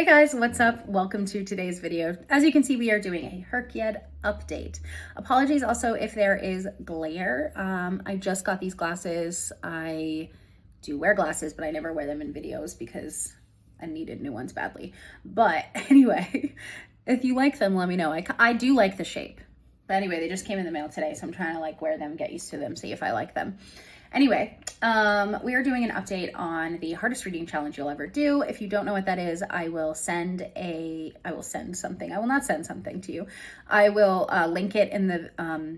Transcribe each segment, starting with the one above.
Hey guys, what's up? Welcome to today's video. As you can see, we are doing a HRCYED update. Apologies also if there is glare. I just got these glasses. I do wear glasses, but I never wear them in videos because I needed new ones badly. But anyway, if you like them, let me know. I do like the shape. But anyway, they just came in the mail today, so I'm trying to wear them, get used to them, see if I like them. Anyway, we are doing an update on the hardest reading challenge you'll ever do. If you don't know what that is, I will not send something to you. I will link it in the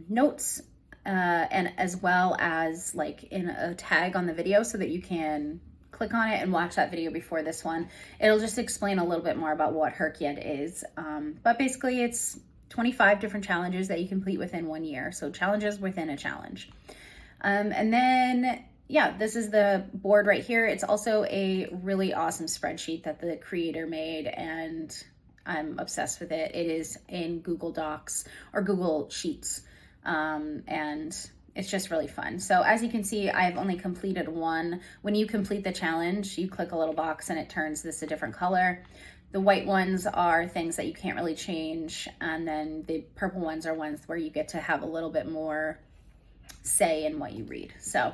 notes and as well as in a tag on the video so that you can click on it and watch that video before this one. It'll just explain a little bit more about what HRCYED is. But basically it's 25 different challenges that you complete within 1 year. So challenges within a challenge. And then, yeah, this is the board right here. It's also a really awesome spreadsheet that the creator made, and I'm obsessed with it. It is in Google Docs or Google Sheets, and it's just really fun. So as you can see, I've only completed one. When you complete the challenge, you click a little box and it turns this a different color. The white ones are things that you can't really change, and then the purple ones are ones where you get to have a little bit more say in what you read. So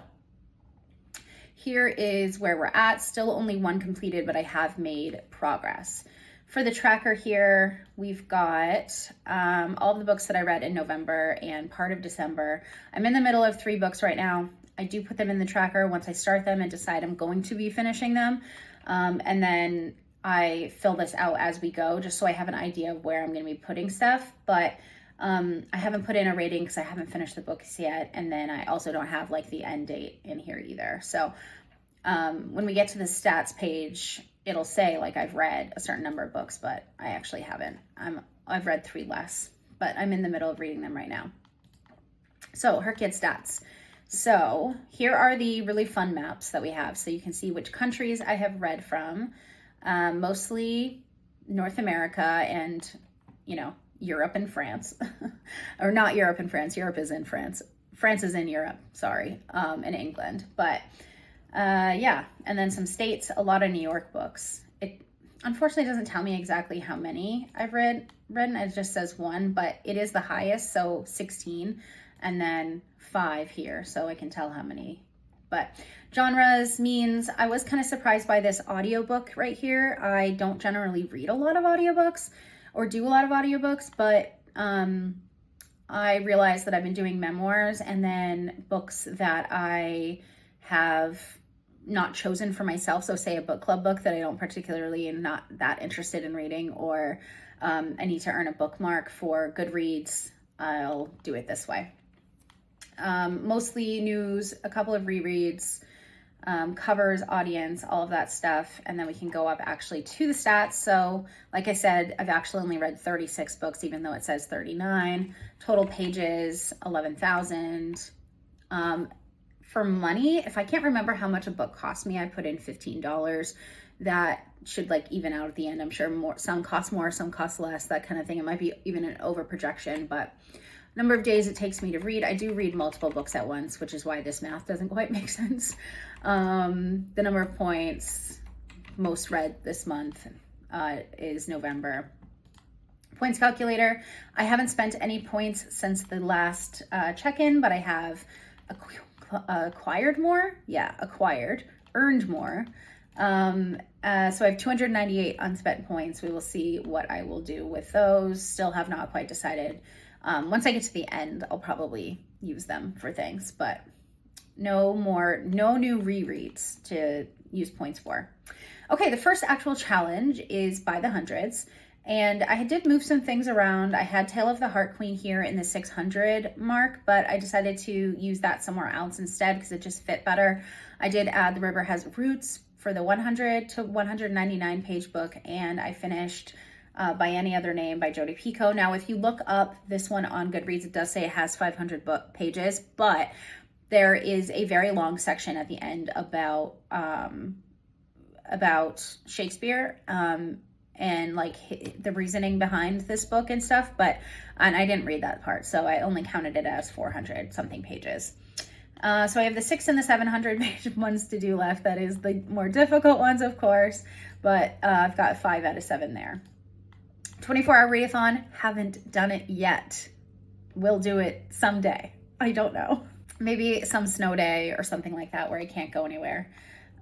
here is where we're at. Still only one completed, but I have made progress. For the tracker here, we've got all of the books that I read in November and part of December. I'm in the middle of 3 books right now. I do put them in the tracker once I start them and decide I'm going to be finishing them. And then I fill this out as we go, just so I have an idea of where I'm going to be putting stuff. But I haven't put in a rating because I haven't finished the books yet. And then I also don't have the end date in here either. So when we get to the stats page, it'll say I've read a certain number of books, but I actually haven't. I've read 3 less, but I'm in the middle of reading them right now. So HRCYED stats. So here are the really fun maps that we have. So you can see which countries I have read from, mostly North America and, Europe and France, or not Europe and France. Europe is in France. France is in Europe, sorry, and England. But yeah, and then some states, a lot of New York books. It unfortunately doesn't tell me exactly how many I've read. It just says 1, but it is the highest, so 16, and then 5 here, so I can tell how many. But genres means I was kind of surprised by this audiobook right here. I don't generally read a lot of audiobooks or do a lot of audiobooks, but I realized that I've been doing memoirs and then books that I have not chosen for myself. So say a book club book that I don't particularly am not that interested in reading, or I need to earn a bookmark for Goodreads, I'll do it this way. Mostly news, a couple of rereads, covers, audience, all of that stuff. And then we can go up actually to the stats. So like I said, I've actually only read 36 books, even though it says 39. Total pages, 11,000. For money, if I can't remember how much a book cost me, I put in $15. That should even out at the end. I'm sure some cost more, some cost less, that kind of thing. It might be even an over projection, but number of days it takes me to read. I do read multiple books at once, which is why this math doesn't quite make sense. The number of points most read this month is November. Points calculator. I haven't spent any points since the last check-in, but I have acquired more. Yeah, earned more. So I have 298 unspent points. We will see what I will do with those. Still have not quite decided. Once I get to the end, I'll probably use them for things, but no new rereads to use points for. Okay, the first actual challenge is by the hundreds, and I did move some things around. I had Tale of the Heart Queen here in the 600 mark, but I decided to use that somewhere else instead because it just fit better. I did add The River Has Roots for the 100 to 199 page book, and I finished By Any Other Name by Jodi Picoult. Now, if you look up this one on Goodreads, it does say it has 500 book pages, but there is a very long section at the end about Shakespeare and the reasoning behind this book and stuff. And I didn't read that part, so I only counted it as 400 something pages. So I have the 6 and the 700 page ones to do left. That is the more difficult ones, of course, but I've got 5 out of 7 there. 24-hour readathon, haven't done it yet. Will do it someday. I don't know. Maybe some snow day or something like that where I can't go anywhere.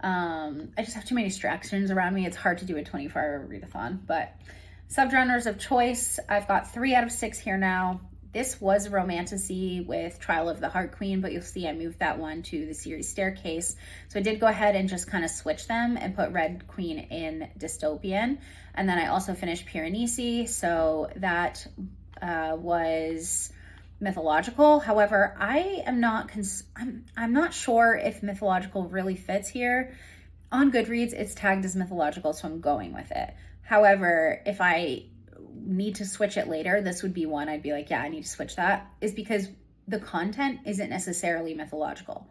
I just have too many distractions around me. It's hard to do a 24-hour readathon, but subgenres of choice, I've got 3 out of 6 here now. This was romantasy with Trial of the Heart Queen, but you'll see I moved that one to the series Staircase. So I did go ahead and just kind of switch them and put Red Queen in dystopian. And then I also finished Piranesi, so that was mythological. However, I am not I'm not sure if mythological really fits here. On Goodreads, it's tagged as mythological, so I'm going with it. However, if I need to switch it later, this would be one I'd be like, yeah, I need to switch that, is because the content isn't necessarily mythological.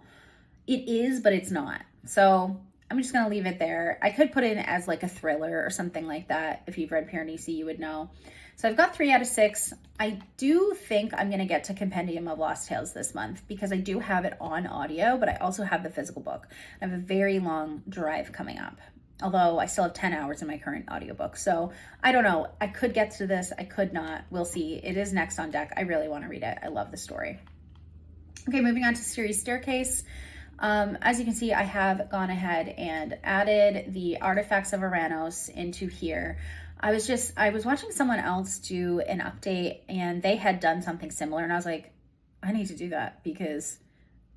It is, but it's not. So I'm just gonna leave it there. I could put it in as like a thriller or something like that. If you've read Piranesi, you would know. So I've got 3 out of 6. I do think I'm gonna get to Compendium of Lost Tales this month because I do have it on audio, but I also have the physical book. I have a very long drive coming up, although I still have 10 hours in my current audiobook. So I don't know, I could get to this, I could not, we'll see. It is next on deck. I really wanna read it. I love the story. Okay, moving on to series Staircase. As you can see, I have gone ahead and added the Artifacts of Aranos into here. I was watching someone else do an update and they had done something similar and I was like, I need to do that because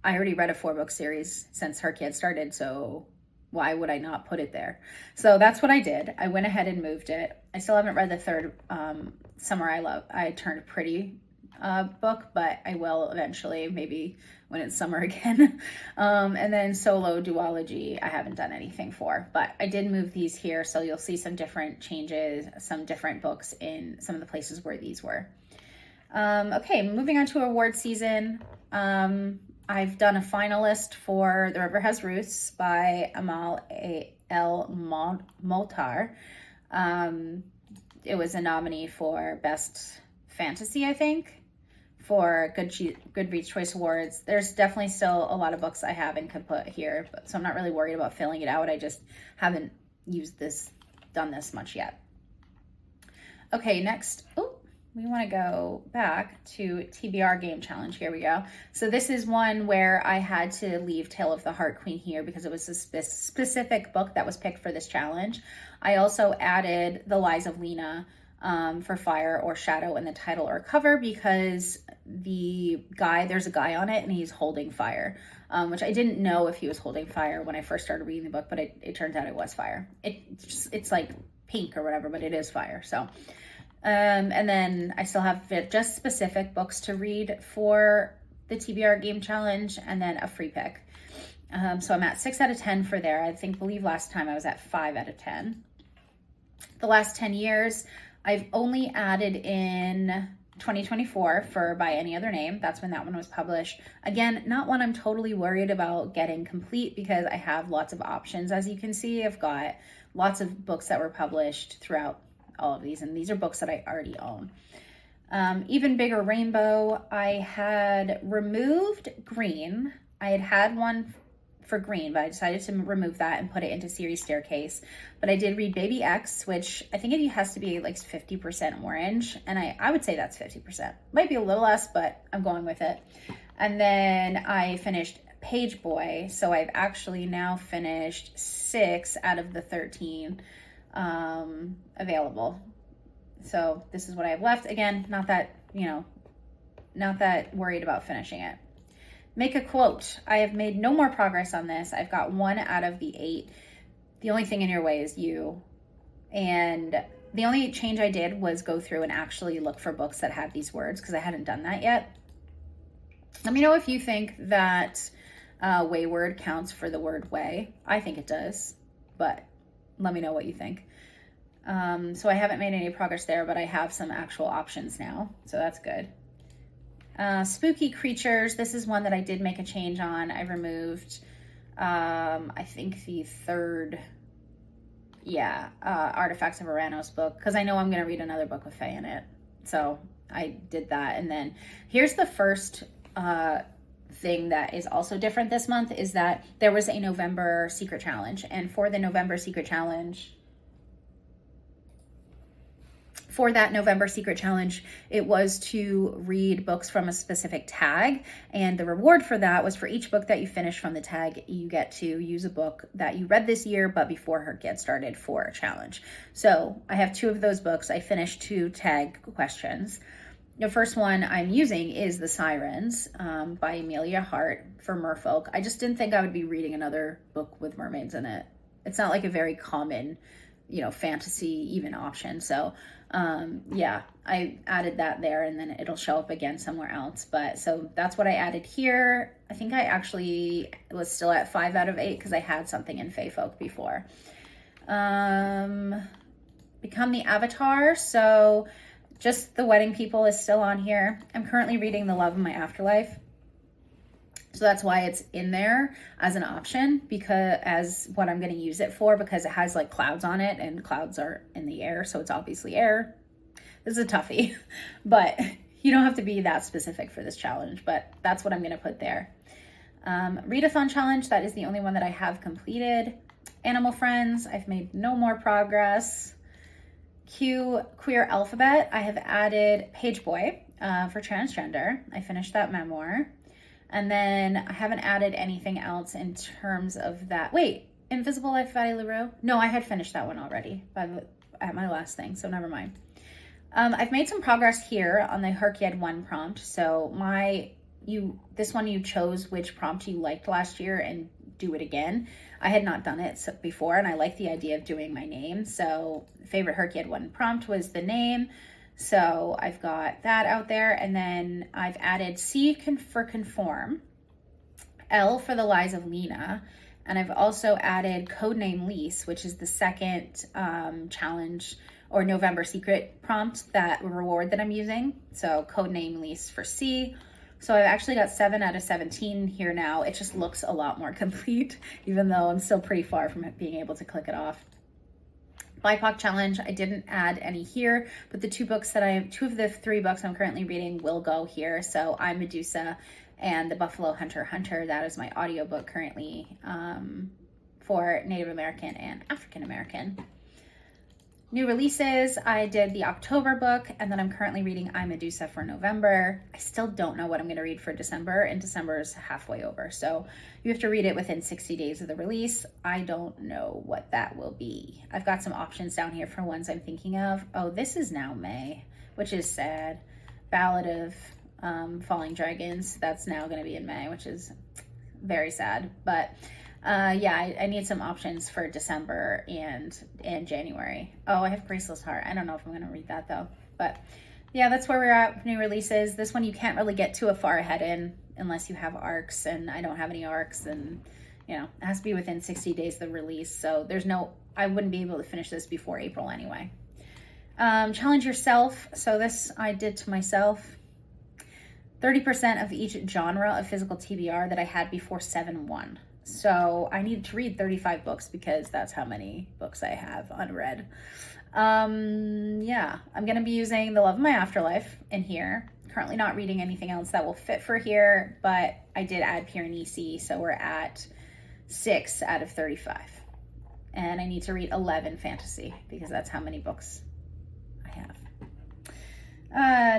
I already read a 4-book series since HRCYED started, so why would I not put it there? So that's what I did. I went ahead and moved it. I still haven't read the 3rd Summer I Turned Pretty book, but I will eventually, maybe when it's summer again. And then Solo Duology, I haven't done anything for, but I did move these here. So you'll see some different changes, some different books in some of the places where these were. Okay, moving on to award season. I've done a finalist for The River Has Roots by Amal El Motar. It was a nominee for Best Fantasy, I think, for Goodreads Choice Awards. There's definitely still a lot of books I have and could put here, so I'm not really worried about filling it out. I just haven't done this much yet. Okay, next, we want to go back to TBR Game Challenge. Here we go. So this is one where I had to leave Tale of the Heart Queen here because it was a specific book that was picked for this challenge. I also added The Lies of Lena for Fire or Shadow in the title or cover because there's a guy on it and he's holding fire, which I didn't know if he was holding fire when I first started reading the book, but it turns out it was fire. It's like pink or whatever, but it is fire. So and then I still have just specific books to read for the TBR Game Challenge and then a free pick. So I'm at 6 out of 10 for there. I believe last time I was at 5 out of 10. The last 10 years, I've only added in 2024 for By Any Other Name. That's when that one was published. Again, not one I'm totally worried about getting complete because I have lots of options. As you can see, I've got lots of books that were published throughout all of these, and these are books that I already own. Even Bigger Rainbow, I had removed Green. I had one for Green, but I decided to remove that and put it into series Staircase. But I did read Baby X, which I think it has to be like 50% orange, and I would say that's 50%. Might be a little less, but I'm going with it. And then I finished Page Boy, so I've actually now finished 6 out of the 13 available. So this is what I have left. Again, not that worried about finishing it. Make a quote. I have made no more progress on this. I've got 1 out of the 8. The only thing in your way is you. And the only change I did was go through and actually look for books that had these words because I hadn't done that yet. Let me know if you think that wayward counts for the word way. I think it does, but let me know what you think. So I haven't made any progress there, but I have some actual options now, so that's good. Spooky Creatures, this is one that I did make a change on. I removed, I think the 3rd, Artifacts of Aranos book, because I know I'm going to read another book with Faye in it. So I did that. And then here's the first thing that is also different this month is that there was a November secret challenge. And for the November secret challenge, it was to read books from a specific tag. And the reward for that was for each book that you finish from the tag, you get to use a book that you read this year, but before HRCYED started for a challenge. So I have 2 of those books. I finished 2 tag questions. The first one I'm using is The Sirens by Amelia Hart for Merfolk. I just didn't think I would be reading another book with mermaids in it. It's not like a very common, fantasy even option. So yeah, I added that there, and then it'll show up again somewhere else. But so that's what I added here. I think I actually was still at 5 out of 8 because I had something in Fae Folk before. Become the Avatar. So just The Wedding People is still on here. I'm currently reading The Love of My Afterlife. So that's why it's in there as an option, because as what I'm going to use it for, because it has like clouds on it and clouds are in the air. So it's obviously air. This is a toughie, but you don't have to be that specific for this challenge, but that's what I'm going to put there. Readathon challenge. That is the only one that I have completed. Animal Friends. I've made no more progress. Queer Alphabet, I have added Page Boy for transgender. I finished that memoir. And then I haven't added anything else in terms of that. Wait, Invisible Life of Addie LaRue? No, I had finished that one already at my last thing, so never mind. I've made some progress here on the HRCYED1 prompt. So this one you chose which prompt you liked last year and do it again. I had not done it before, and I like the idea of doing my name. So favorite HRCYED1 prompt was the name. So I've got that out there. And then I've added C for conform, L for the lies of Lena. And I've also added Codename Lease, which is the second challenge or November secret prompt, that reward that I'm using. So Codename Lease for C. So I've actually got 7 out of 17 here now. It just looks a lot more complete, even though I'm still pretty far from being able to click it off. BIPOC challenge, I didn't add any here, but the 2 of the 3 books I'm currently reading will go here. So I'm Medusa and The Buffalo Hunter, that is my audiobook currently for Native American and African American. New releases, I did the October book, and then I'm currently reading I Medusa for November. I still don't know what I'm going to read for December, and December is halfway over. So you have to read it within 60 days of the release. I don't know what that will be. I've got some options down here for ones I'm thinking of. Oh, this is now May, which is sad. Ballad of Falling Dragons, that's now going to be in May, which is very sad. But yeah, I need some options for December and January. Oh, I have Graceless Heart. I don't know if I'm going to read that though. But yeah, that's where we're at with new releases. This one you can't really get too far ahead in unless you have arcs, and I don't have any arcs, and it has to be within 60 days of the release. So I wouldn't be able to finish this before April anyway. Challenge yourself. So this I did to myself. 30% of each genre of physical TBR that I had before 7-1. So I needed to read 35 books because that's how many books I have unread. Yeah, I'm going to be using The Love of My Afterlife in here. Currently not reading anything else that will fit for here, but I did add Piranesi, so we're at 6 out of 35. And I need to read 11 fantasy because that's how many books I have.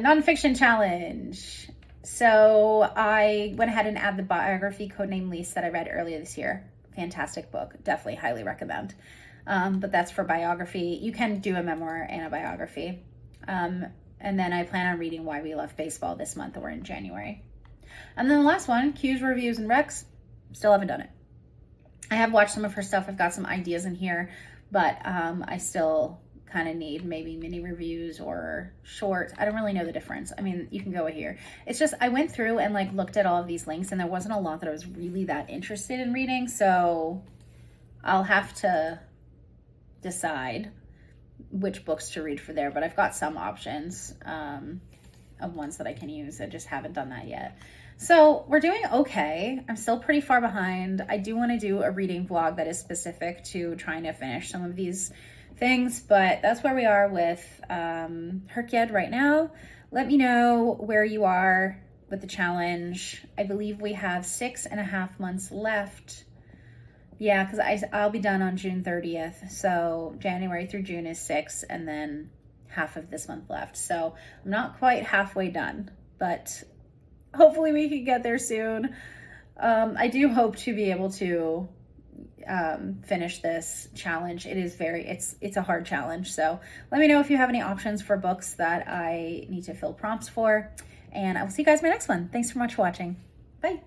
Nonfiction challenge. So I went ahead and added the biography Codename Lease that I read earlier this year. Fantastic book. Definitely highly recommend. But that's for biography. You can do a memoir and a biography. And then I plan on reading Why We Love Baseball this month, or in January. And then the last one, Q's, Reviews, and Recs. Still haven't done it. I have watched some of her stuff. I've got some ideas in here, but I still kind of need maybe mini reviews or shorts. I don't really know the difference. I mean, you can go here. It's just I went through and looked at all of these links, and there wasn't a lot that I was really that interested in reading. So I'll have to decide which books to read for there. But I've got some options of ones that I can use. I just haven't done that yet. So we're doing okay. I'm still pretty far behind. I do want to do a reading vlog that is specific to trying to finish some of these things, but that's where we are with HRCYED right now. Let me know where you are with the challenge. I believe we have 6.5 months left. Yeah, because I'll be done on June 30th. So January through June is 6, and then half of this month left. So I'm not quite halfway done, but hopefully we can get there soon. I do hope to be able to finish this challenge. It is it's a hard challenge. So let me know if you have any options for books that I need to fill prompts for, and I will see you guys in my next one. Thanks so much for watching. Bye.